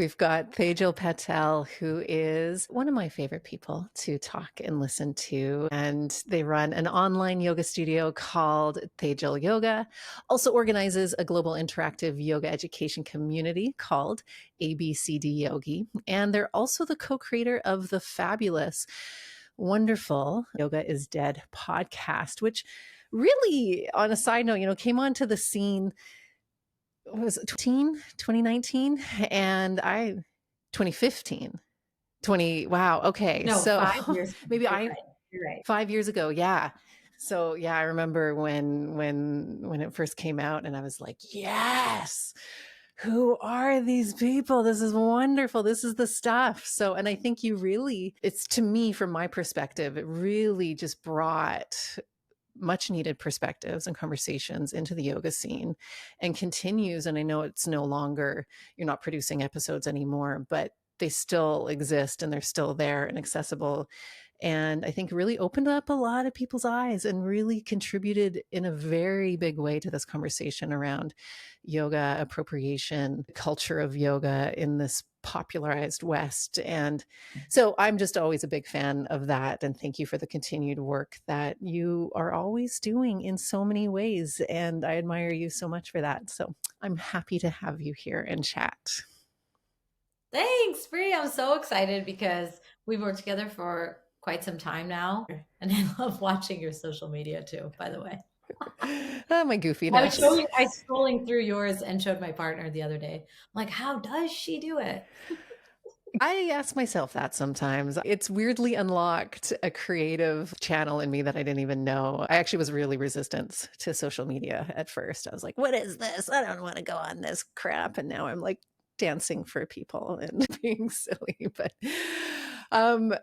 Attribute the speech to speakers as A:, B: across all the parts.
A: We've got Tejal Patel, who is one of my favorite people to talk and listen to. And they run an online yoga studio called Tejal Yoga, also organizes a global interactive yoga education community called ABCD Yogi. And they're also the co-creator of the fabulous, wonderful Yoga is Dead podcast, which really, on a side note, came onto the scene, what was it, 2019? And I 2015, 20. Wow. Okay.
B: No,
A: So
B: 5 years ago.
A: maybe
B: You're
A: I
B: right. You're right.
A: 5 years ago. Yeah. So yeah, I remember when it first came out and I was like, yes, who are these people? This is wonderful. This is the stuff. So, and I think it's to me, from my perspective, it really just brought much needed perspectives and conversations into the yoga scene and continues. And I know it's no longer, you're not producing episodes anymore, but they still exist and they're still there and accessible. And I think really opened up a lot of people's eyes and really contributed in a very big way to this conversation around yoga appropriation, culture of yoga in this popularized West. And so I'm just always a big fan of that. And thank you for the continued work that you are always doing in so many ways. And I admire you so much for that. So I'm happy to have you here and chat.
B: Thanks, Brea. I'm so excited because we've worked together for quite some time now. And I love watching your social media too, by the way.
A: My
B: I was
A: goofiness.
B: showing, I was scrolling through yours and showed my partner the other day. I'm like, how does she do it?
A: I ask myself that sometimes. It's weirdly unlocked a creative channel in me that I didn't even know. I actually was really resistant to social media at first. I was like, what is this? I don't want to go on this crap. And now I'm like dancing for people and being silly. But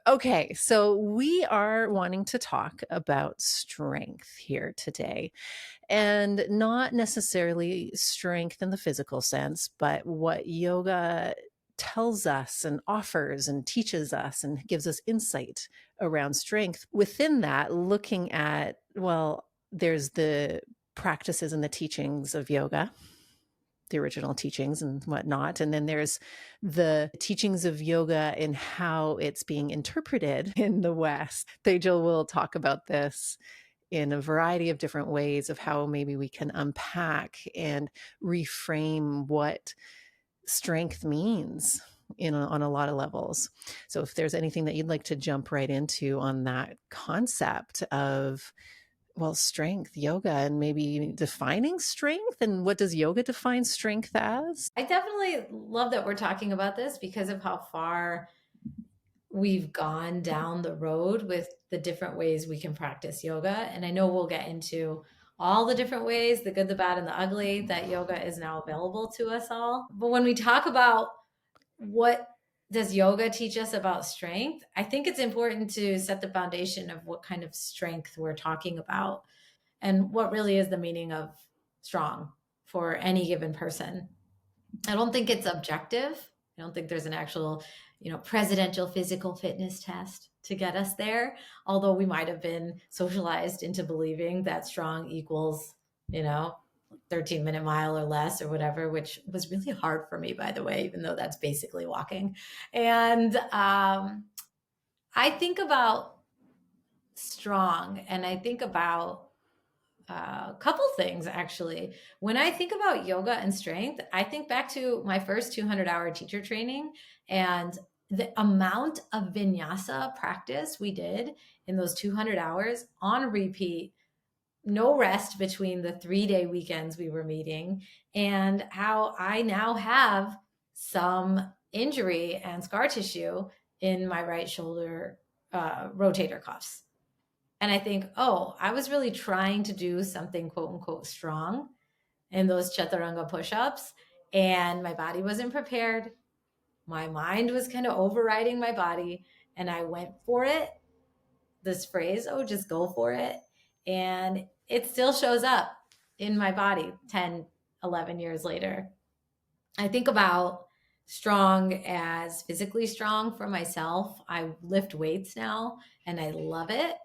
A: okay, so we are wanting to talk about strength here today, and not necessarily strength in the physical sense, but what yoga tells us and offers and teaches us and gives us insight around strength. Within that, looking at, well, there's the practices and the teachings of yoga, the original teachings and whatnot. And then there's the teachings of yoga and how it's being interpreted in the West. Tejal will talk about this in a variety of different ways of how maybe we can unpack and reframe what strength means on a lot of levels. So if there's anything that you'd like to jump right into on that concept of, well, strength, yoga, and maybe defining strength, and what does yoga define strength as?
B: I definitely love that we're talking about this because of how far we've gone down the road with the different ways we can practice yoga. And I know we'll get into all the different ways, the good, the bad, and the ugly, that yoga is now available to us all. But when we talk about what does yoga teach us about strength, I think it's important to set the foundation of what kind of strength we're talking about and what really is the meaning of strong for any given person. I don't think it's objective. I don't think there's an actual, presidential physical fitness test to get us there. Although we might have been socialized into believing that strong equals, 13-minute mile or less or whatever, which was really hard for me, by the way, even though that's basically walking. And I think about strong and I think about a couple things actually. When I think about yoga and strength, I think back to my first 200-hour teacher training and the amount of vinyasa practice we did in those 200 hours on repeat, no rest between the 3-day weekends we were meeting, and how I now have some injury and scar tissue in my right shoulder rotator cuffs. And I think, oh, I was really trying to do something quote unquote strong in those chaturanga push-ups, and my body wasn't prepared. My mind was kind of overriding my body, and I went for it. This phrase, oh, just go for it. And it still shows up in my body 10, 11 years later. I think about strong as physically strong for myself. I lift weights now and I love it.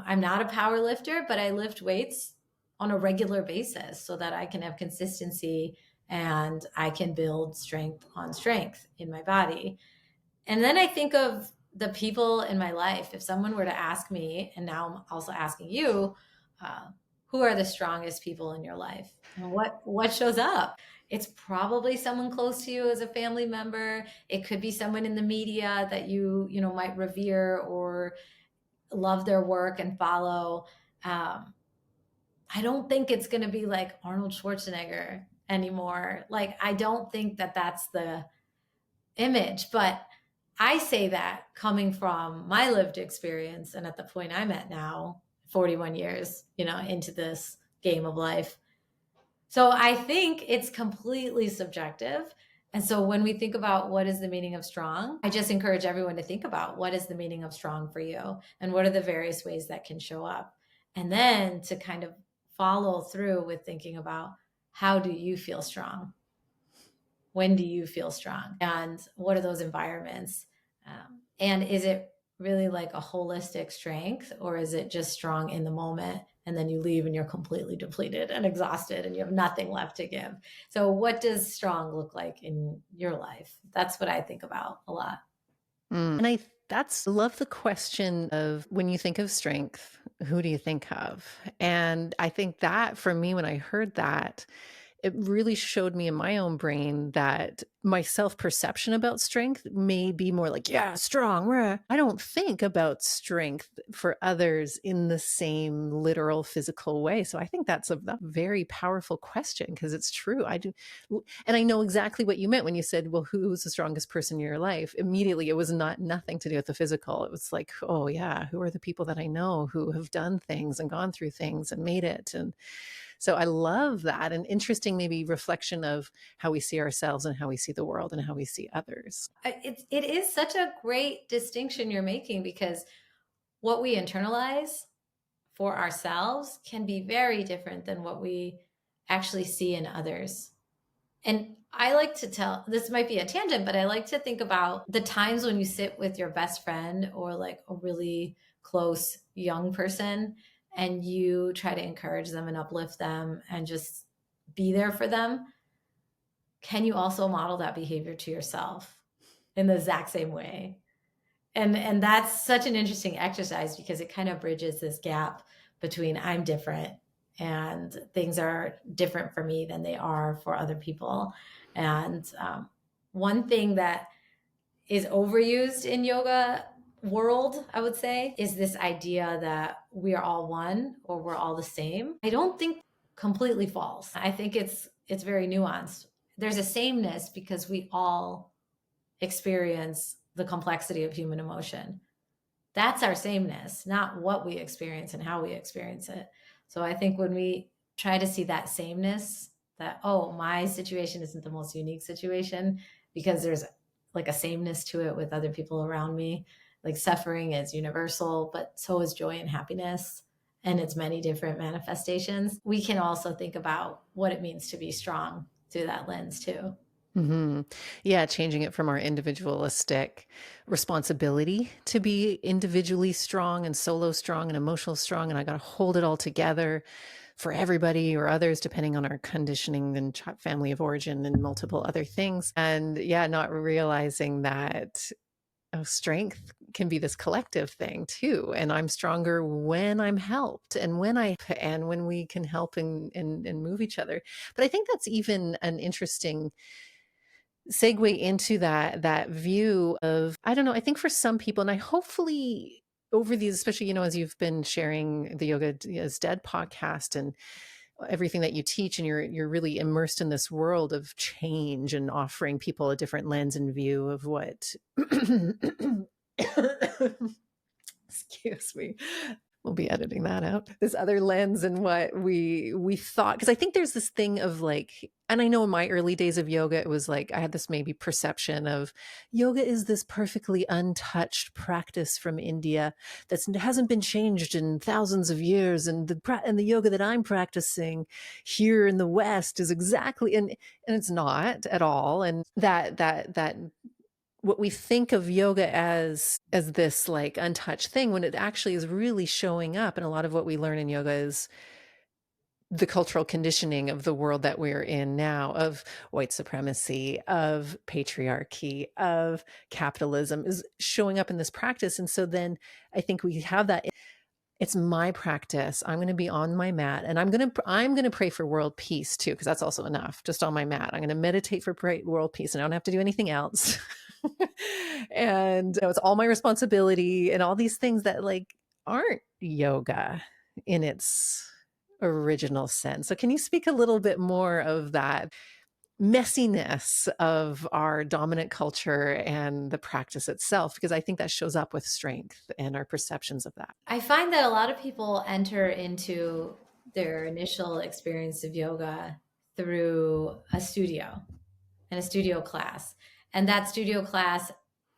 B: I'm not a power lifter, but I lift weights on a regular basis so that I can have consistency and I can build strength on strength in my body. And then I think of the people in my life. If someone were to ask me, and now I'm also asking you, uh, who are the strongest people in your life? And what shows up? It's probably someone close to you as a family member. It could be someone in the media that you know might revere or love their work and follow. Um, I don't think it's going to be like Arnold Schwarzenegger anymore. Like I don't think that that's the image, but I say that coming from my lived experience and at the point I'm at now, 41 years, you know, into this game of life. So I think it's completely subjective. And so when we think about what is the meaning of strong, I just encourage everyone to think about what is the meaning of strong for you and what are the various ways that can show up. And then to kind of follow through with thinking about how do you feel strong? When do you feel strong? And what are those environments? And is it really like a holistic strength, or is it just strong in the moment and then you leave and you're completely depleted and exhausted and you have nothing left to give? So what does strong look like in your life? That's what I think about a lot.
A: And I love the question of when you think of strength, who do you think of? And I think that for me, when I heard that, it really showed me in my own brain that my self-perception about strength may be more like, yeah, strong. Rah. I don't think about strength for others in the same literal physical way. So I think that's a very powerful question because it's true. I do. And I know exactly what you meant when you said, well, who's the strongest person in your life? Immediately, it was nothing to do with the physical. It was like, oh yeah, who are the people that I know who have done things and gone through things and made it? And so I love that. An interesting maybe reflection of how we see ourselves and how we see the world and how we see others.
B: It is such a great distinction you're making because what we internalize for ourselves can be very different than what we actually see in others. And I like to tell, this might be a tangent, but I like to think about the times when you sit with your best friend or like a really close young person and you try to encourage them and uplift them and just be there for them. Can you also model that behavior to yourself in the exact same way? And that's such an interesting exercise because it kind of bridges this gap between I'm different and things are different for me than they are for other people. And one thing that is overused in yoga world, I would say, is this idea that we are all one or we're all the same. I don't think completely false. I think it's very nuanced. There's a sameness because we all experience the complexity of human emotion. That's our sameness, not what we experience and how we experience it. So I think when we try to see that sameness, that, oh, my situation isn't the most unique situation because there's like a sameness to it with other people around me. Like suffering is universal, but so is joy and happiness and its many different manifestations. We can also think about what it means to be strong through that lens too.
A: Yeah, changing it from our individualistic responsibility to be individually strong and solo strong and emotional strong, and I got to hold it all together for everybody or others, depending on our conditioning and family of origin and multiple other things. And yeah, not realizing that strength can be this collective thing too. And I'm stronger when I'm helped and when we can help and move each other. But I think that's even an interesting segue into that view of, I don't know, I think for some people, and I hopefully over these, especially, as you've been sharing the Yoga is Dead podcast and everything that you teach, and you're really immersed in this world of change and offering people a different lens and view of what excuse me, we'll be editing that out, this other lens and what we thought, because I think there's this thing of like, and I know in my early days of yoga it was like I had this maybe perception of yoga is this perfectly untouched practice from India that hasn't been changed in thousands of years, and the yoga that I'm practicing here in the West is exactly, and it's not at all. And that what we think of yoga as this like untouched thing, when it actually is really showing up, and a lot of what we learn in yoga is the cultural conditioning of the world that we're in now, of white supremacy, of patriarchy, of capitalism, is showing up in this practice. And so then I think we have that. It's my practice. I'm going to be on my mat, and I'm going to pray for world peace too, because that's also enough. Just on my mat, I'm going to meditate for world peace, and I don't have to do anything else. And it's all my responsibility, and all these things that like aren't yoga in its original sense. So, can you speak a little bit more of that messiness of our dominant culture and the practice itself? Because I think that shows up with strength and our perceptions of that.
B: I find that a lot of people enter into their initial experience of yoga through a studio and a studio class. And that studio class,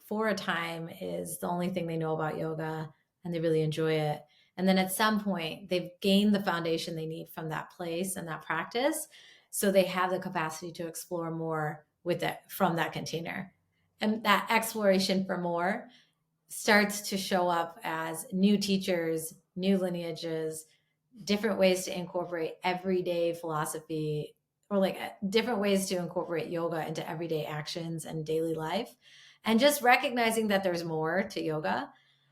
B: for a time, is the only thing they know about yoga, and they really enjoy it. And then at some point, they've gained the foundation they need from that place and that practice. So they have the capacity to explore more with it from that container. And that exploration for more starts to show up as new teachers, new lineages, different ways to incorporate everyday philosophy, or like different ways to incorporate yoga into everyday actions and daily life, and just recognizing that there's more to yoga.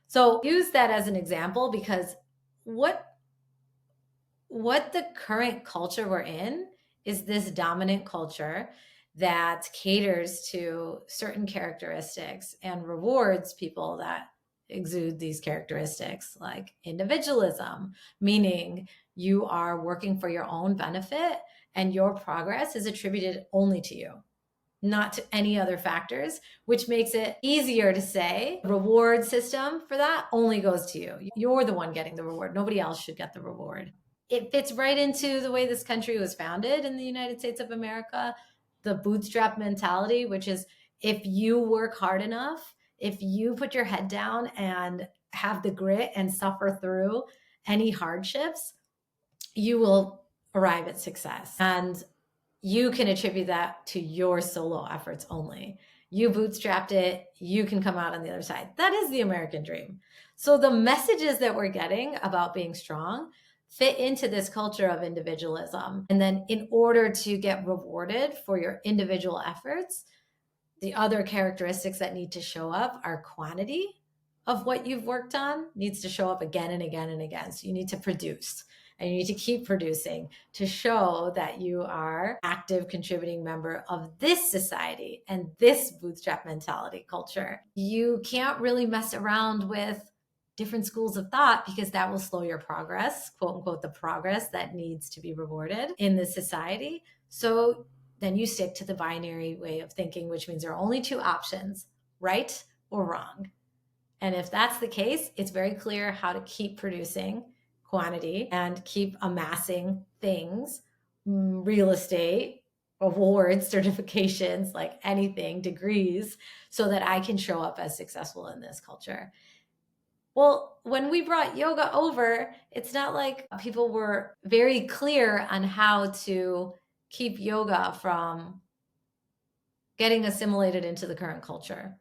B: So use that as an example, because what the current culture we're in is this dominant culture that caters to certain characteristics and rewards people that exude these characteristics, like individualism, meaning you are working for your own benefit and your progress is attributed only to you, not to any other factors, which makes it easier to say reward system for that only goes to you. You're the one getting the reward. Nobody else should get the reward. It fits right into the way this country was founded in the United States of America, the bootstrap mentality, which is if you work hard enough, if you put your head down and have the grit and suffer through any hardships, you will arrive at success. And you can attribute that to your solo efforts only. You bootstrapped it, you can come out on the other side. That is the American dream. So the messages that we're getting about being strong fit into this culture of individualism. And then in order to get rewarded for your individual efforts, the other characteristics that need to show up are quantity of what you've worked on needs to show up again and again and again. So you need to produce, and you need to keep producing to show that you are active contributing member of this society and this bootstrap mentality culture. You can't really mess around with different schools of thought, because that will slow your progress, quote unquote, the progress that needs to be rewarded in this society. So then you stick to the binary way of thinking, which means there are only two options, right or wrong. And if that's the case, it's very clear how to keep producing quantity and keep amassing things, real estate, awards, certifications, like anything, degrees, so that I can show up as successful in this culture. Well, when we brought yoga over, it's not like people were very clear on how to keep yoga from getting assimilated into the current culture.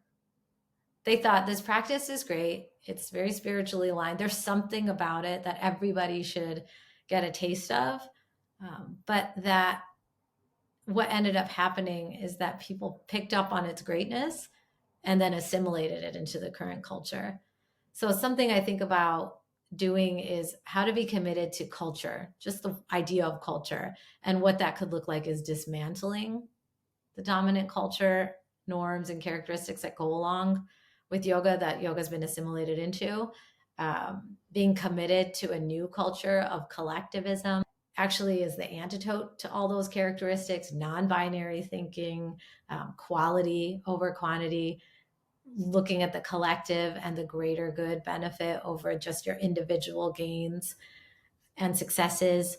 B: They thought this practice is great. It's very spiritually aligned. There's something about it that everybody should get a taste of. But that what ended up happening is that people picked up on its greatness and then assimilated it into the current culture. So something I think about doing is how to be committed to culture, just the idea of culture, and what that could look like is dismantling the dominant culture norms and characteristics that go along with yoga that yoga has been assimilated into. Being committed to a new culture of collectivism actually is the antidote to all those characteristics: non-binary thinking, quality over quantity, looking at the collective and the greater good benefit over just your individual gains and successes.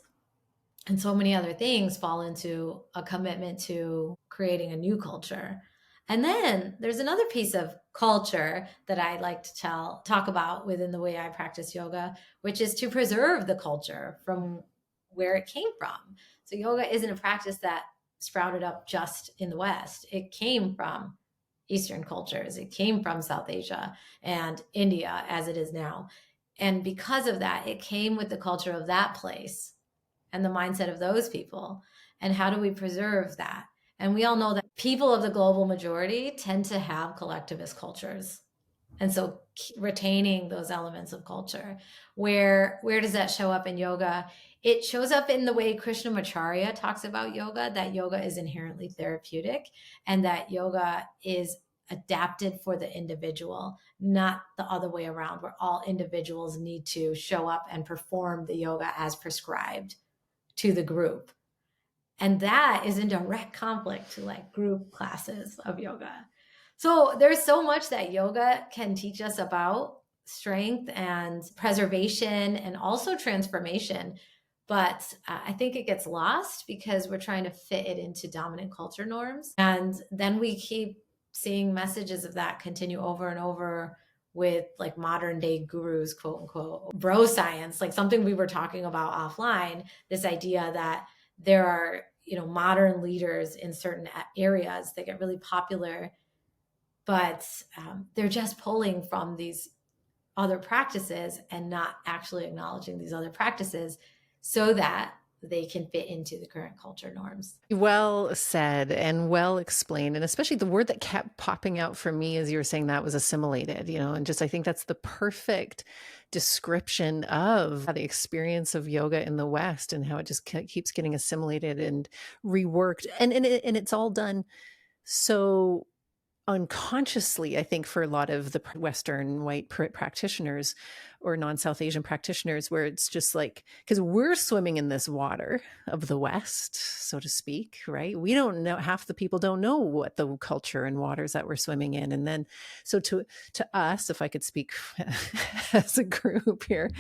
B: And so many other things fall into a commitment to creating a new culture. And then there's another piece of culture that I like to talk about within the way I practice yoga, which is to preserve the culture from where it came from. So yoga isn't a practice that sprouted up just in the West. It came from Eastern cultures. It came from South Asia and India as it is now. And because of that, it came with the culture of that place. and the mindset of those people? And how do we preserve that? And we all know that people of the global majority tend to have collectivist cultures. And so retaining those elements of culture, where does that show up in yoga? It shows up in the way Krishnamacharya talks about yoga, that yoga is inherently therapeutic and that yoga is adapted for the individual, not the other way around, where all individuals need to show up and perform the yoga as prescribed to the group. And that is in direct conflict to like group classes of yoga. So there's so much that yoga can teach us about strength and preservation and also transformation. But I think it gets lost because we're trying to fit it into dominant culture norms. And then we keep seeing messages of that continue over and over with like modern day gurus, quote unquote, bro science, like something we were talking about offline, this idea that there are, you know, modern leaders in certain areas that get really popular, but they're just pulling from these other practices and not actually acknowledging these other practices so that they can fit into the current culture norms.
A: Well said and well explained. And especially the word that kept popping out for me as you were saying that was assimilated, you know, and just I think that's the perfect description of the experience of yoga in the West and how it just keeps getting assimilated and reworked. And it's all done so unconsciously, I think, for a lot of the Western white practitioners or non-South Asian practitioners, where it's just like, because we're swimming in this water of the West, so to speak, right? We don't know, half the people don't know what the culture and waters that we're swimming in. And then, so to us, if I could speak as a group here,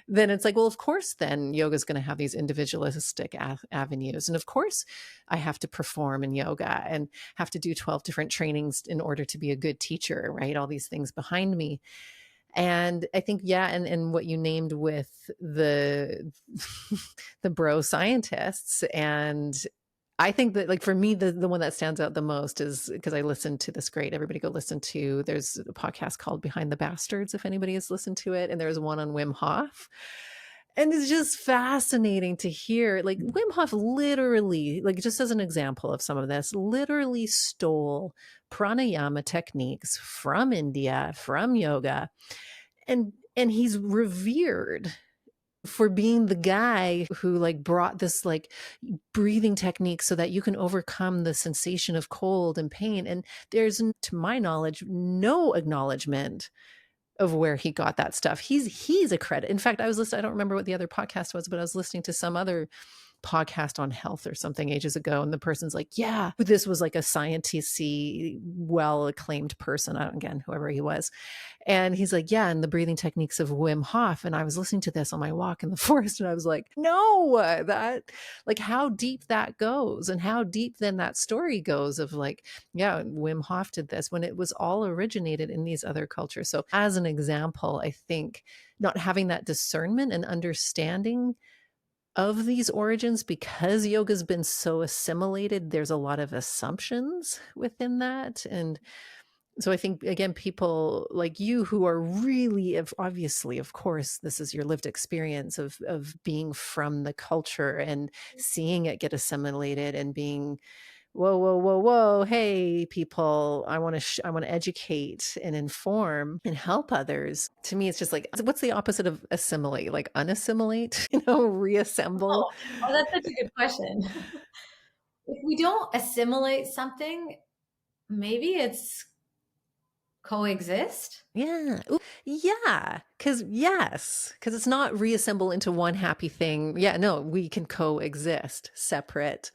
A: then it's like, well, of course, then yoga is going to have these individualistic avenues. And of course, I have to perform in yoga and have to do 12 different trainings in order to be a good teacher, right? All these things behind me. And I think, yeah, and what you named with the the bro scientists, and I think that, like, for me, the one that stands out the most is because I listened to this great, everybody go listen to, there's a podcast called Behind the Bastards, if anybody has listened to it. And there's one on Wim Hof. And it's just fascinating to hear, like, Wim Hof literally, like, just as an example of some of this, literally stole pranayama techniques from India, from yoga, and he's revered for being the guy who like brought this like breathing technique so that you can overcome the sensation of cold and pain. And there's, to my knowledge, no acknowledgement of where he got that stuff. He's a credit. In fact, I was listening, I don't remember what the other podcast was, but I was listening to some other podcast on health or something ages ago, and the person's like, yeah, this was like a scientisty, well acclaimed person, again, whoever he was, and he's like, yeah, and the breathing techniques of Wim Hof. And I was listening to this on my walk in the forest, and I was like, no, that, like, how deep that goes, and how deep then that story goes of like, yeah, Wim Hof did this when it was all originated in these other cultures. So as an example, I think not having that discernment and understanding of these origins, because yoga's been so assimilated, there's a lot of assumptions within that. And so I think, again, people like you who are really, obviously, of course, this is your lived experience of being from the culture and seeing it get assimilated and being, whoa, whoa, whoa, whoa, hey, people, I want to I want to educate and inform and help others. To me, it's just like, what's the opposite of assimilate? Like unassimilate, reassemble.
B: Oh, that's such a good question. If we don't assimilate something, maybe it's coexist.
A: Yeah. Ooh, yeah. Because it's not reassemble into one happy thing. Yeah. No, we can coexist separate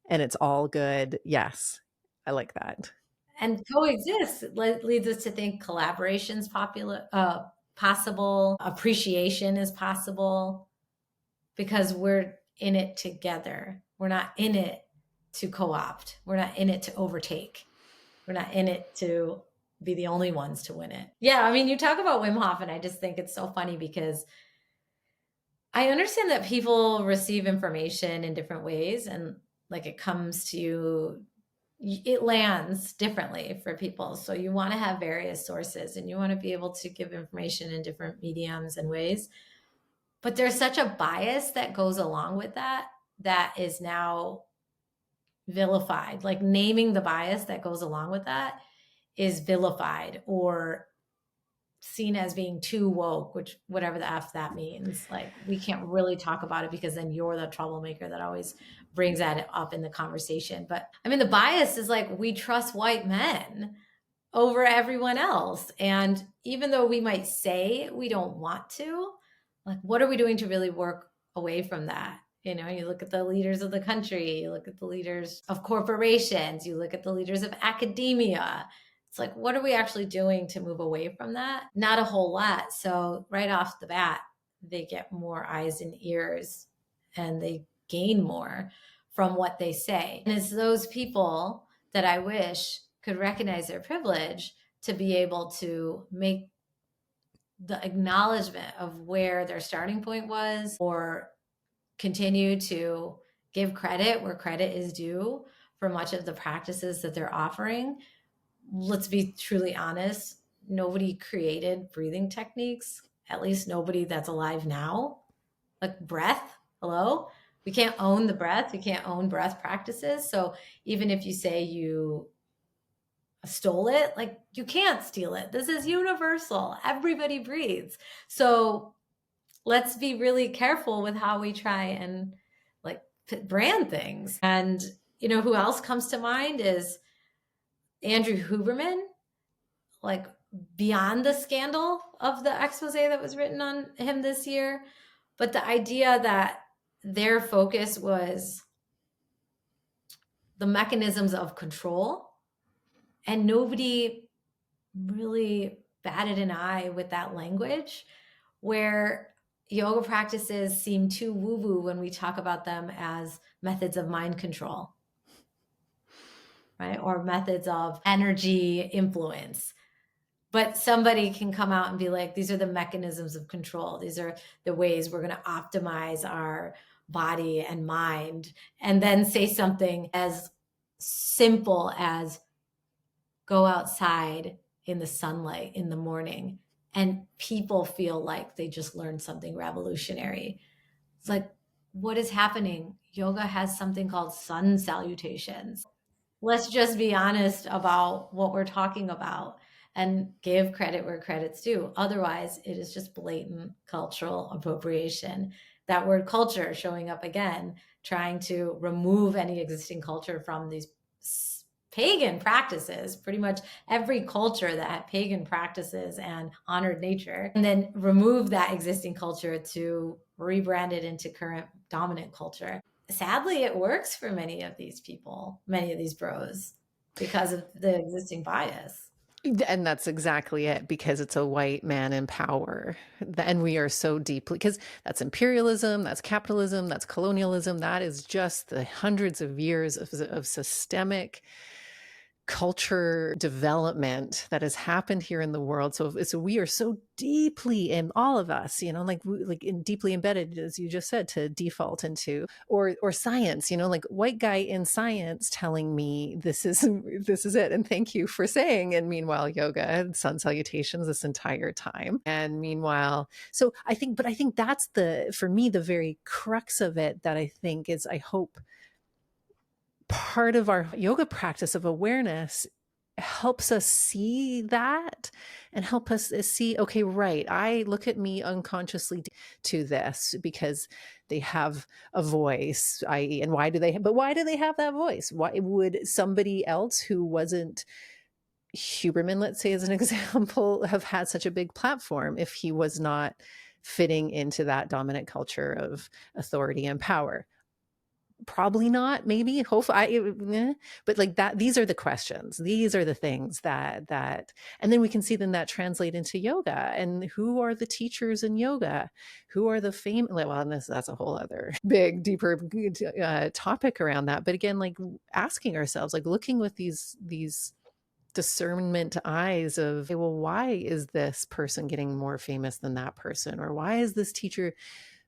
A: and it's all good. Yes. I like that.
B: And coexist leads us to think collaboration is possible, appreciation is possible, because we're in it together. We're not in it to co-opt. We're not in it to overtake. We're not in it to be the only ones to win it. Yeah, I mean, you talk about Wim Hof, and I just think it's so funny because I understand that people receive information in different ways, and like it comes to you, it lands differently for people. So you want to have various sources and you want to be able to give information in different mediums and ways. But there's such a bias that goes along with that, that is now vilified. Like naming the bias that goes along with that is vilified or seen as being too woke, which whatever the F that means. Like we can't really talk about it because then you're the troublemaker that always brings that up in the conversation. But I mean, the bias is like we trust white men over everyone else. And even though we might say we don't want to, like, what are we doing to really work away from that? You know, you look at the leaders of the country, you look at the leaders of corporations, you look at the leaders of academia. It's like, what are we actually doing to move away from that? Not a whole lot. So, right off the bat, they get more eyes and ears and they gain more from what they say. And it's those people that I wish could recognize their privilege to be able to make the acknowledgement of where their starting point was, or continue to give credit where credit is due for much of the practices that they're offering. Let's be truly honest, nobody created breathing techniques, at least nobody that's alive now. Like breath, hello? We can't own the breath, we can't own breath practices. So even if you say you stole it, like you can't steal it. This is universal. Everybody breathes. So let's be really careful with how we try and like brand things. And you know who else comes to mind is Andrew Huberman, like beyond the scandal of the expose that was written on him this year, but the idea that their focus was the mechanisms of control, and nobody really batted an eye with that language, where yoga practices seem too woo-woo when we talk about them as methods of mind control, right? Or methods of energy influence. But somebody can come out and be like, these are the mechanisms of control. These are the ways we're going to optimize our body and mind. And then say something as simple as go outside in the sunlight in the morning, and people feel like they just learned something revolutionary. It's like, what is happening? Yoga has something called sun salutations. Let's just be honest about what we're talking about and give credit where credit's due. Otherwise, it is just blatant cultural appropriation. That word culture showing up again, trying to remove any existing culture from these pagan practices. Pretty much every culture that had pagan practices and honored nature, and then remove that existing culture to rebrand it into current dominant culture. Sadly, it works for many of these people, many of these bros, because of the existing bias.
A: And that's exactly it, because it's a white man in power. And we are so deeply, because that's imperialism, that's capitalism, that's colonialism. That is just the hundreds of years of systemic culture development that has happened here in the world. So we are so deeply in all of us, deeply embedded, as you just said, to default into or science, like white guy in science telling me this is it, and thank you for saying. And meanwhile, yoga and sun salutations this entire time. And meanwhile, I think that's for me the very crux of it, that I think is, I hope, part of our yoga practice of awareness helps us see that, and help us see, okay, right, I look at me unconsciously to this because they have a voice, i.e., and why do they have that voice? Why would somebody else who wasn't Huberman, let's say as an example, have had such a big platform if he was not fitting into that dominant culture of authority and power? Probably not, maybe, hopefully, but like that, these are the questions, these are the things that and then we can see then that translate into yoga. And who are the teachers in yoga? Who are the famous, well, and that's a whole other big, deeper topic around that. But again, like asking ourselves, like looking with these discernment eyes of, okay, well, why is this person getting more famous than that person? Or why is this teacher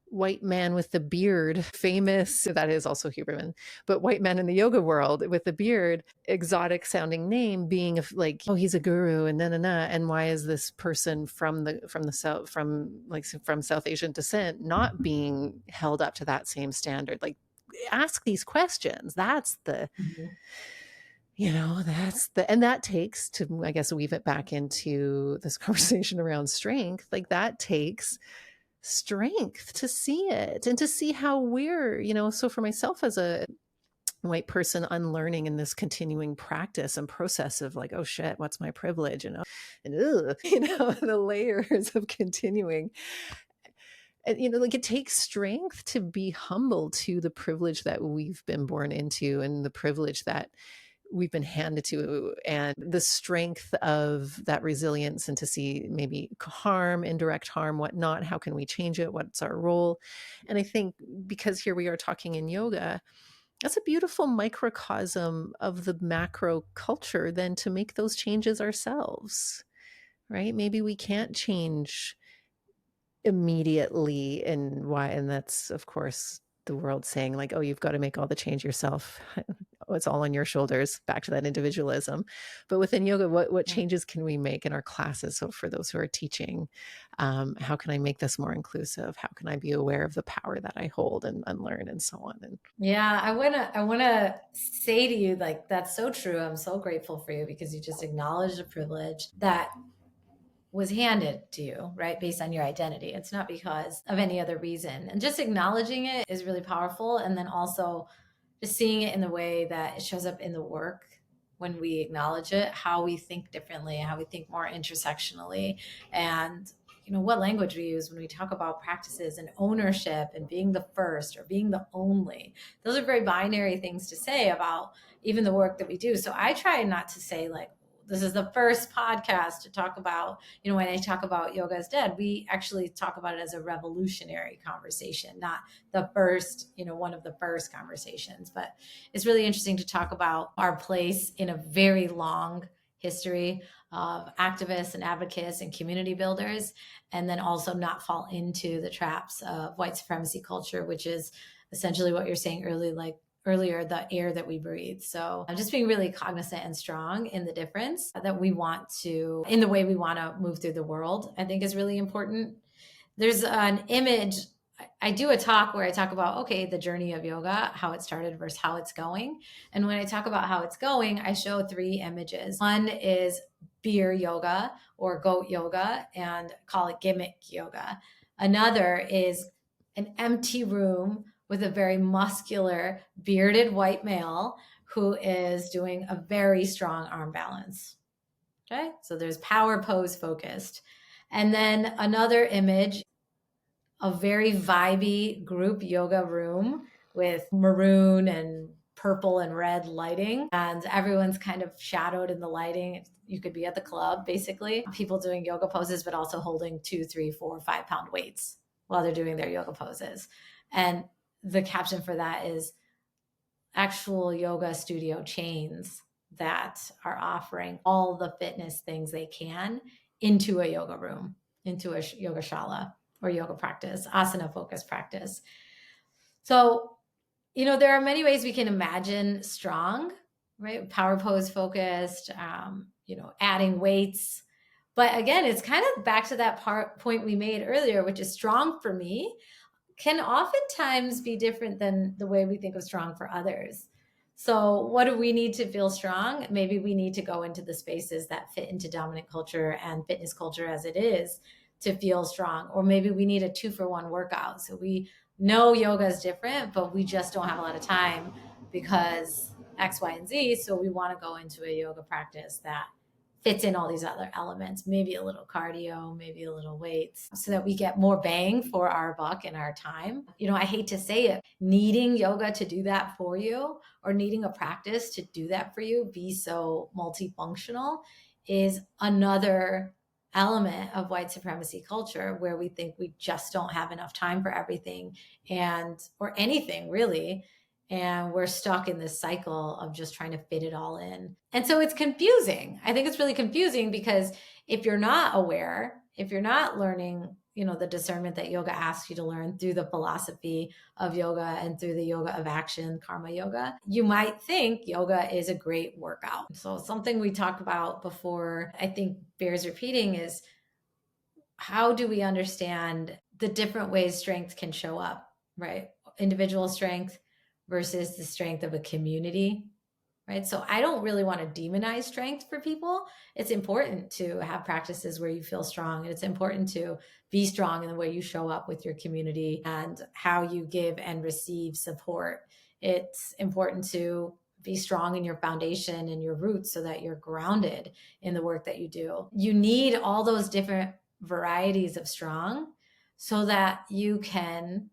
A: white man with the beard, famous, that is also Huberman, but white man in the yoga world with the beard, exotic sounding name being like, oh, he's a guru and and why is this person from the south, from South Asian descent not being held up to that same standard? Like, ask these questions. That's the,
B: Mhm.
A: that's the, and that takes, to, I guess, weave it back into this conversation around strength, like that takes strength to see it and to see how we're, so for myself as a white person unlearning in this continuing practice and process of like, oh shit, what's my privilege? And ugh, the layers of continuing. And, like, it takes strength to be humble to the privilege that we've been born into and the privilege that we've been handed to, and the strength of that resilience, and to see maybe harm, indirect harm, whatnot. How can we change it? What's our role? And I think, because here we are talking in yoga, that's a beautiful microcosm of the macro culture, then, to make those changes ourselves, right? Maybe we can't change immediately, and why, and that's, of course, the world saying like, oh, you've got to make all the change yourself. Oh, it's all on your shoulders, back to that individualism. But within yoga, what
B: Yeah.
A: changes can we make in our classes? So for those who are teaching, how can I make this more inclusive? How can I be aware of the power that I hold and unlearn, and so on? And
B: Yeah, I wanna say to you, like, that's so true. I'm so grateful for you because you just acknowledged a privilege that was handed to you, right? Based on your identity. It's not because of any other reason. And just acknowledging it is really powerful. And then also just seeing it in the way that it shows up in the work when we acknowledge it, how we think differently, how we think more intersectionally, and what language we use when we talk about practices and ownership and being the first or being the only. Those are very binary things to say about even the work that we do. So I try not to say like, this is the first podcast to talk about, when I talk about yoga is dead, we actually talk about it as a revolutionary conversation, not the first, one of the first conversations. But it's really interesting to talk about our place in a very long history of activists and advocates and community builders, and then also not fall into the traps of white supremacy culture, which is essentially what you're saying earlier, the air that we breathe. So I'm just being really cognizant and strong in the difference that we want to, in the way we want to move through the world, I think is really important. There's an image. I do a talk where I talk about, okay, the journey of yoga, how it started versus how it's going. And when I talk about how it's going, I show 3 images. One is beer yoga or goat yoga and call it gimmick yoga. Another is an empty room with a very muscular, bearded white male who is doing a very strong arm balance. Okay, so there's power pose focused. And then another image, a very vibey group yoga room with maroon and purple and red lighting, and everyone's kind of shadowed in the lighting. You could be at the club, basically, people doing yoga poses, but also holding 2, 3, 4, 5 pound weights while they're doing their yoga poses. And the caption for that is actual yoga studio chains that are offering all the fitness things they can into a yoga room, into a yoga shala or yoga practice, asana focused practice. So, there are many ways we can imagine strong, right? Power pose focused, adding weights. But again, it's kind of back to that point we made earlier, which is strong for me can oftentimes be different than the way we think of strong for others. So, what do we need to feel strong? Maybe we need to go into the spaces that fit into dominant culture and fitness culture as it is to feel strong. Or maybe we need a 2-for-1 workout. So, we know yoga is different, but we just don't have a lot of time because X, Y, and Z. So, we want to go into a yoga practice that fits in all these other elements, maybe a little cardio, maybe a little weights, so that we get more bang for our buck and our time. I hate to say it, needing yoga to do that for you or needing a practice to do that for you, be so multifunctional, is another element of white supremacy culture where we think we just don't have enough time for everything or anything really, and we're stuck in this cycle of just trying to fit it all in. And so it's confusing. I think it's really confusing because if you're not aware, if you're not learning, the discernment that yoga asks you to learn through the philosophy of yoga and through the yoga of action, karma yoga, you might think yoga is a great workout. So something we talked about before, I think bears repeating, is how do we understand the different ways strength can show up, right? Individual strength versus the strength of a community, right? So I don't really want to demonize strength for people. It's important to have practices where you feel strong, and it's important to be strong in the way you show up with your community and how you give and receive support. It's important to be strong in your foundation and your roots so that you're grounded in the work that you do. You need all those different varieties of strong so that you can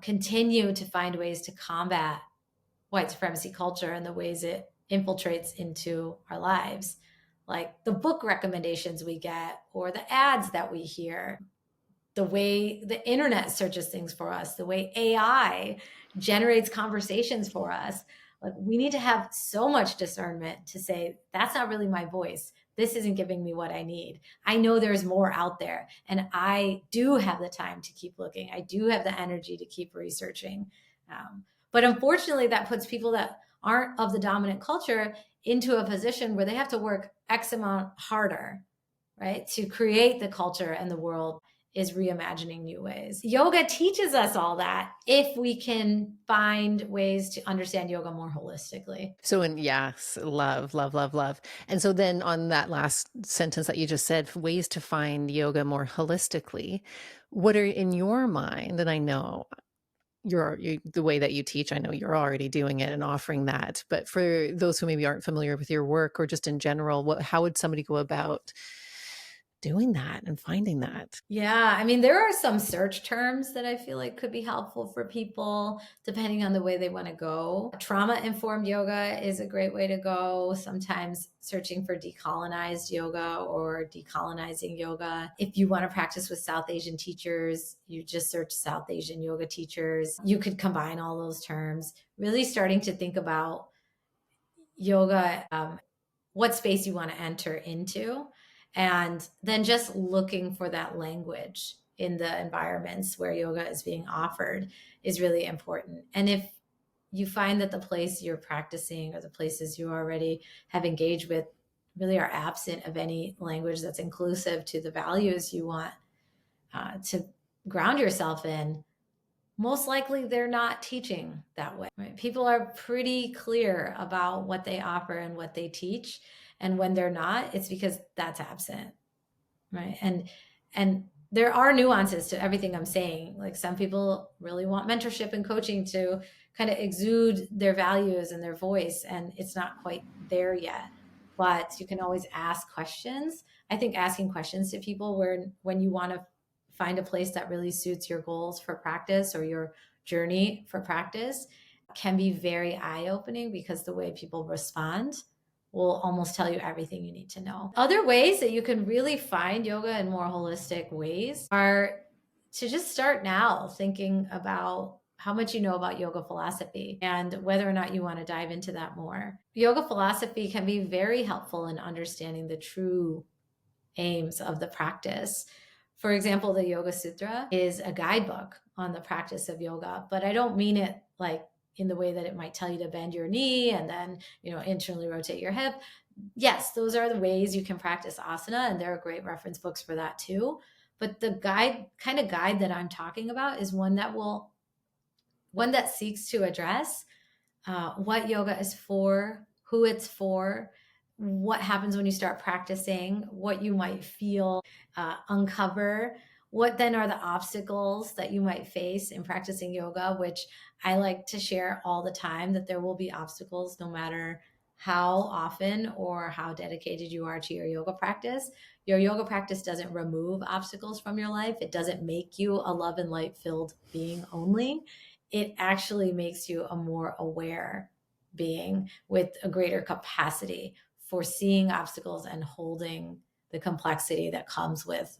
B: continue to find ways to combat white supremacy culture and the ways it infiltrates into our lives, like the book recommendations we get or the ads that we hear, the way the internet searches things for us, the way AI generates conversations for us. Like, we need to have so much discernment to say, that's not really my voice. This isn't giving me what I need. I know there's more out there, and I do have the time to keep looking. I do have the energy to keep researching. But unfortunately, that puts people that aren't of the dominant culture into a position where they have to work X amount harder, right, to create the culture and the world is reimagining new ways. Yoga teaches us all that if we can find ways to understand yoga more holistically.
A: So, and yes, love, love, love, love. And so then on that last sentence that you just said, ways to find yoga more holistically, what are in your mind? And I know the way that you teach, I know you're already doing it and offering that, but for those who maybe aren't familiar with your work or just in general, how would somebody go about doing that and finding that?
B: Yeah, I mean, there are some search terms that I feel like could be helpful for people depending on the way they want to go. Trauma-informed yoga is a great way to go. Sometimes searching for decolonized yoga or decolonizing yoga. If you want to practice with South Asian teachers, you just search South Asian yoga teachers. You could combine all those terms, really starting to think about yoga, what space you want to enter into, and then just looking for that language in the environments where yoga is being offered is really important. And if you find that the place you're practicing or the places you already have engaged with really are absent of any language that's inclusive to the values you want to ground yourself in, most likely they're not teaching that way, right? People are pretty clear about what they offer and what they teach. And when they're not, it's because that's absent, right? And there are nuances to everything I'm saying. Like, some people really want mentorship and coaching to kind of exude their values and their voice, and it's not quite there yet. But you can always ask questions. I think asking questions to people when you want to find a place that really suits your goals for practice or your journey for practice can be very eye-opening, because the way people respond will almost tell you everything you need to know. Other ways that you can really find yoga in more holistic ways are to just start now thinking about how much you know about yoga philosophy and whether or not you want to dive into that more. Yoga philosophy can be very helpful in understanding the true aims of the practice. For example, the Yoga Sutra is a guidebook on the practice of yoga, but I don't mean it like in the way that it might tell you to bend your knee and then, internally rotate your hip. Yes, those are the ways you can practice asana, and there are great reference books for that too. But the kind of guide that I'm talking about is one that seeks to address what yoga is for, who it's for, what happens when you start practicing, what you might feel, uncover, what then are the obstacles that you might face in practicing yoga, which I like to share all the time, that there will be obstacles no matter how often or how dedicated you are to your yoga practice. Your yoga practice doesn't remove obstacles from your life. It doesn't make you a love and light filled being only. It actually makes you a more aware being with a greater capacity for seeing obstacles and holding the complexity that comes with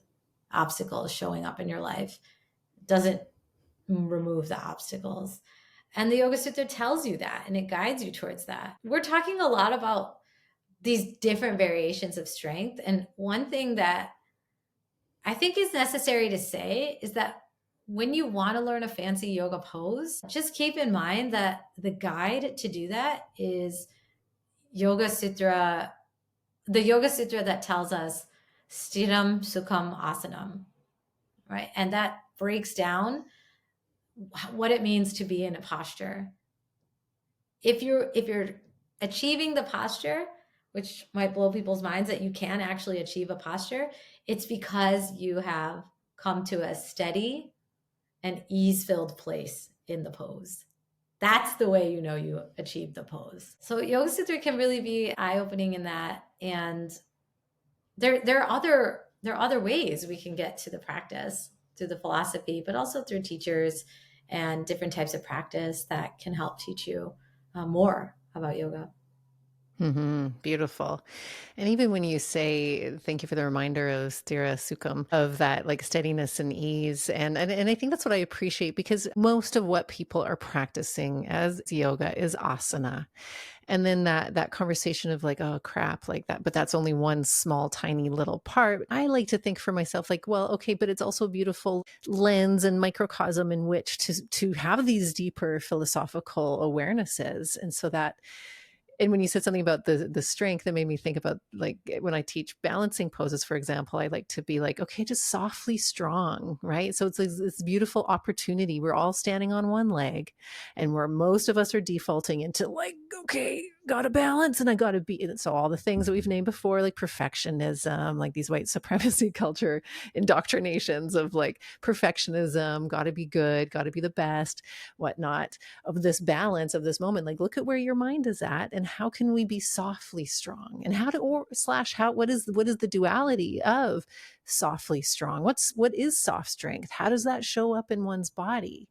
B: obstacles showing up in your life. It doesn't remove the obstacles. And the Yoga Sutra tells you that, and it guides you towards that. We're talking a lot about these different variations of strength. And one thing that I think is necessary to say is that when you want to learn a fancy yoga pose, just keep in mind that the guide to do that is Yoga Sutra, the Yoga Sutra that tells us Stiram Sukham Asanam, right? And that breaks down what it means to be in a posture. If you're achieving the posture, which might blow people's minds that you can actually achieve a posture, it's because you have come to a steady and ease-filled place in the pose. That's the way you know you achieved the pose. So Yoga Sutra can really be eye-opening in that. And there are other ways we can get to the practice through the philosophy, but also through teachers and different types of practice that can help teach you more about yoga.
A: Beautiful. And even when you say, thank you for the reminder of Stira Sukham, of that like steadiness and ease. And I think that's what I appreciate because most of what people are practicing as yoga is asana. And then that conversation of like, oh crap, like that, but that's only one small, tiny little part. I like to think for myself, like, well, okay, but it's also a beautiful lens and microcosm in which to have these deeper philosophical awarenesses. And so that and when you said something about the strength, it made me think about like when I teach balancing poses, for example, I like to be like, okay, just softly strong, right? So it's this beautiful opportunity. We're all standing on one leg, and where most of us are defaulting into like, okay, gotta balance and I gotta be. So all the things that we've named before, like perfectionism, like these white supremacy culture indoctrinations of like perfectionism, gotta be good, gotta be the best, whatnot, of this balance of this moment. Like, look at where your mind is at, and how can we be softly strong? And how to or slash how what is the duality of softly strong? What is soft strength? How does that show up in one's body?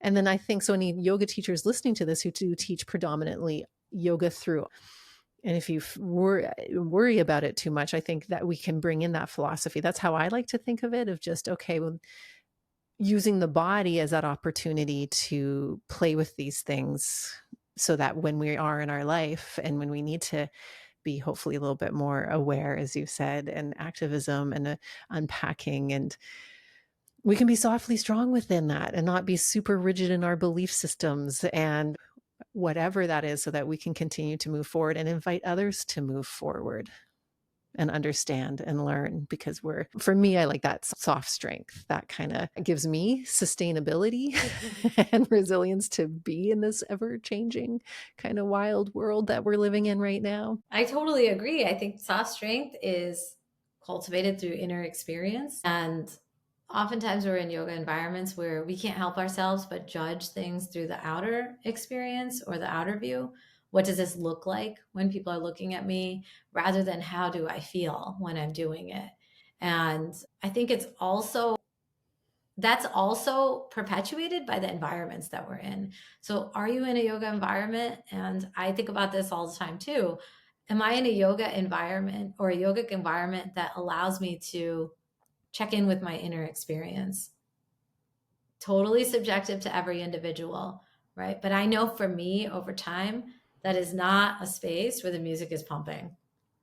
A: And then I think so any yoga teachers listening to this who do teach predominantly yoga through and if you worry about it too much, I think that we can bring in that philosophy. That's how I like to think of it of just, okay, well, using the body as that opportunity to play with these things so that when we are in our life and when we need to be hopefully a little bit more aware, as you said, and activism and unpacking, and we can be softly strong within that and not be super rigid in our belief systems and whatever that is so that we can continue to move forward and invite others to move forward and understand and learn because for me, I like that soft strength that kind of gives me sustainability and resilience to be in this ever changing kind of wild world that we're living in right now.
B: I totally agree. I think soft strength is cultivated through inner experience. And oftentimes we're in yoga environments where we can't help ourselves but judge things through the outer experience or the outer view. What does this look like when people are looking at me rather than how do I feel when I'm doing it? And I think that's also perpetuated by the environments that we're in. So, are you in a yoga environment? And I think about this all the time too. Am I in a yoga environment or a yogic environment that allows me to check in with my inner experience? Totally subjective to every individual, right? But I know for me over time, that is not a space where the music is pumping,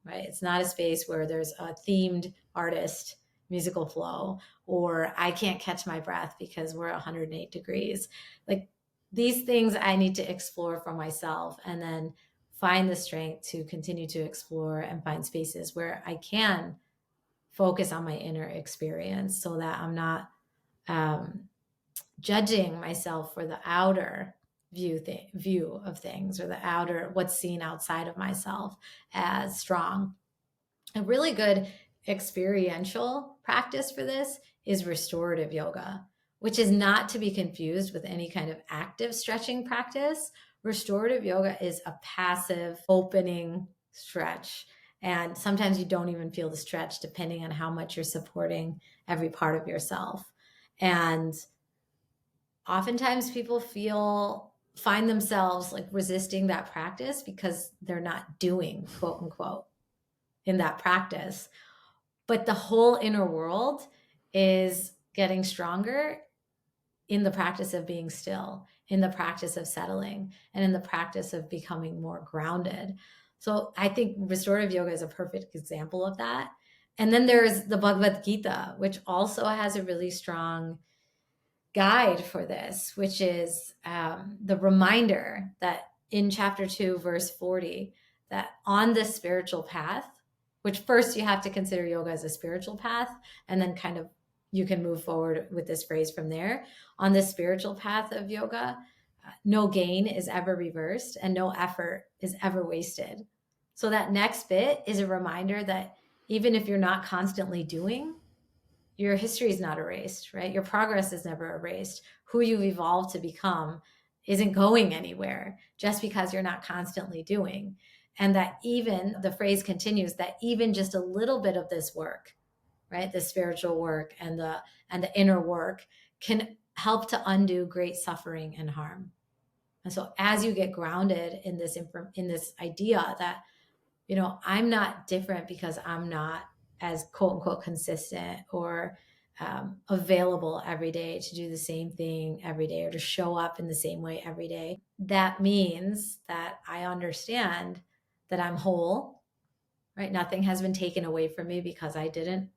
B: right? It's not a space where there's a themed artist musical flow, or I can't catch my breath because we're 108 degrees. Like these things I need to explore for myself and then find the strength to continue to explore and find spaces where I can focus on my inner experience so that I'm not um, judging myself for the outer view of things or the outer what's seen outside of myself as strong. A really good experiential practice for this is restorative yoga, which is not to be confused with any kind of active stretching practice. Restorative yoga is a passive opening stretch. And sometimes you don't even feel the stretch depending on how much you're supporting every part of yourself. And oftentimes people find themselves like resisting that practice because they're not doing quote unquote in that practice, but the whole inner world is getting stronger in the practice of being still, in the practice of settling, and in the practice of becoming more grounded. So I think restorative yoga is a perfect example of that. And then there's the Bhagavad Gita, which also has a really strong guide for this, which is the reminder that in chapter 2, verse 40, that on this spiritual path, which first you have to consider yoga as a spiritual path, and then kind of you can move forward with this phrase from there. On this spiritual path of yoga, no gain is ever reversed and no effort is ever wasted. So that next bit is a reminder that even if you're not constantly doing, your history is not erased, right? Your progress is never erased. Who you've evolved to become isn't going anywhere just because you're not constantly doing. And that even the phrase continues that even just a little bit of this work, right? The spiritual work and the inner work can help to undo great suffering and harm. And so as you get grounded in this idea that, I'm not different because I'm not as quote unquote consistent or available every day to do the same thing every day or to show up in the same way every day. That means that I understand that I'm whole, right? Nothing has been taken away from me because I didn't,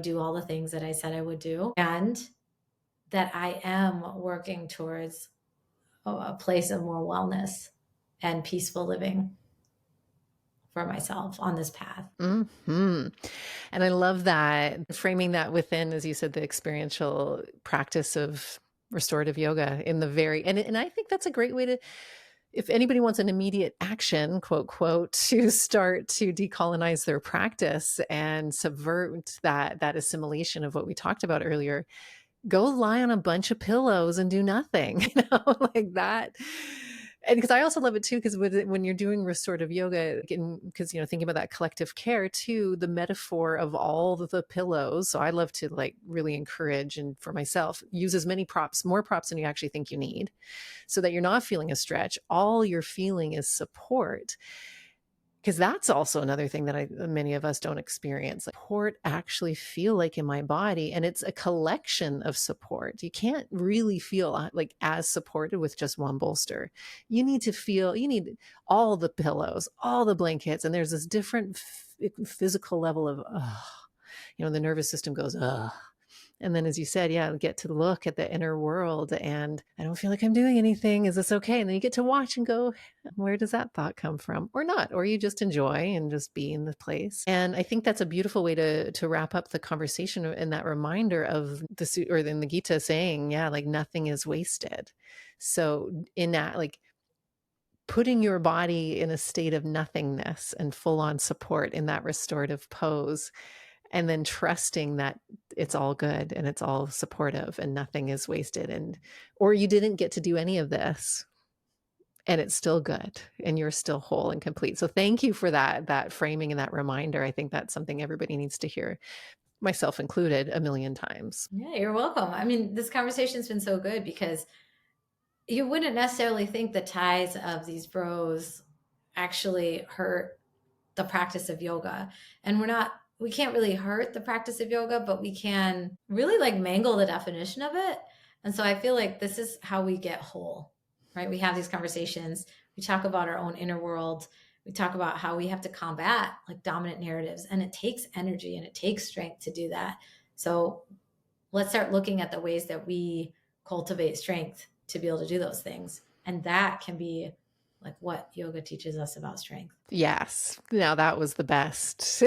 B: do all the things that I said I would do. And that I am working towards a place of more wellness and peaceful living for myself on this path.
A: Mm-hmm. And I love that, framing that within, as you said, the experiential practice of restorative yoga in the and I think that's a great way to, if anybody wants an immediate action, quote, quote, to start to decolonize their practice and subvert that assimilation of what we talked about earlier, go lie on a bunch of pillows and do nothing, like that. And because I also love it too, because when you're doing restorative yoga, because, thinking about that collective care too, the metaphor of all the pillows. So I love to like really encourage, and for myself, use as many props, more props than you actually think you need, so that you're not feeling a stretch. All you're feeling is support. Because that's also another thing that many of us don't experience. Support actually feel like in my body, and it's a collection of support. You can't really feel like as supported with just one bolster. You need all the pillows, all the blankets, and there's this different physical level of, the nervous system goes, and then, as you said, yeah, get to look at the inner world and I don't feel like I'm doing anything. Is this okay? And then you get to watch and go, where does that thought come from? Or not, or you just enjoy and just be in the place. And I think that's a beautiful way to wrap up the conversation, and that reminder of or in the Gita saying, yeah, like nothing is wasted. So in that, like, putting your body in a state of nothingness and full on support in that restorative pose, and then trusting that it's all good and it's all supportive and nothing is wasted, or you didn't get to do any of this and it's still good and you're still whole and complete. So thank you for that framing and that reminder. I think that's something everybody needs to hear, myself included, a million times.
B: Yeah, you're welcome. I mean, this conversation's been so good because you wouldn't necessarily think the ties of these bros actually hurt the practice of yoga. And we can't really hurt the practice of yoga, but we can really like mangle the definition of it. And so I feel like this is how we get whole, right? We have these conversations. We talk about our own inner world. We talk about how we have to combat like dominant narratives, and it takes energy and it takes strength to do that. So let's start looking at the ways that we cultivate strength to be able to do those things. And that can be like what yoga teaches us about strength.
A: Yes. Now that was the best.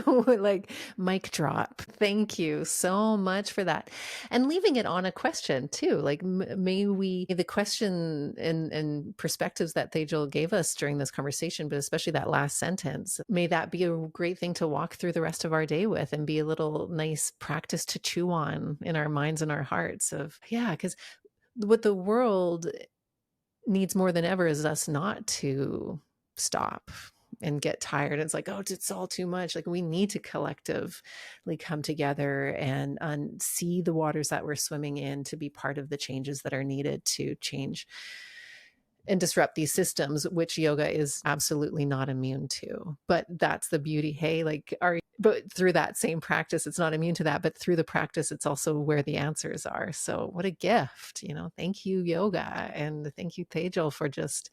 A: Like, mic drop. Thank you so much for that. And leaving it on a question too. Like, may the question and perspectives that Tejal gave us during this conversation, but especially that last sentence, may that be a great thing to walk through the rest of our day with, and be a little nice practice to chew on in our minds and our hearts of, yeah, because what the world needs more than ever is us not to stop and get tired. It's like, oh, it's all too much. Like, we need to collectively come together and see the waters that we're swimming in, to be part of the changes that are needed to change and disrupt these systems, which yoga is absolutely not immune to. But that's the beauty. Hey, like, but through that same practice, it's not immune to that, but through the practice, it's also where the answers are. So what a gift, thank you, yoga. And thank you, Tejal, for just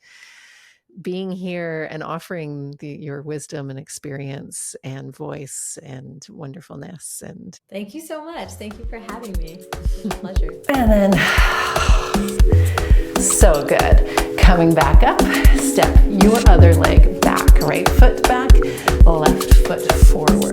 A: being here and offering your wisdom and experience and voice and wonderfulness. And
B: thank you so much. Thank you for having me. It's a pleasure.
A: And then, so good. Coming back up, step your other leg back. Right foot back, left foot forward.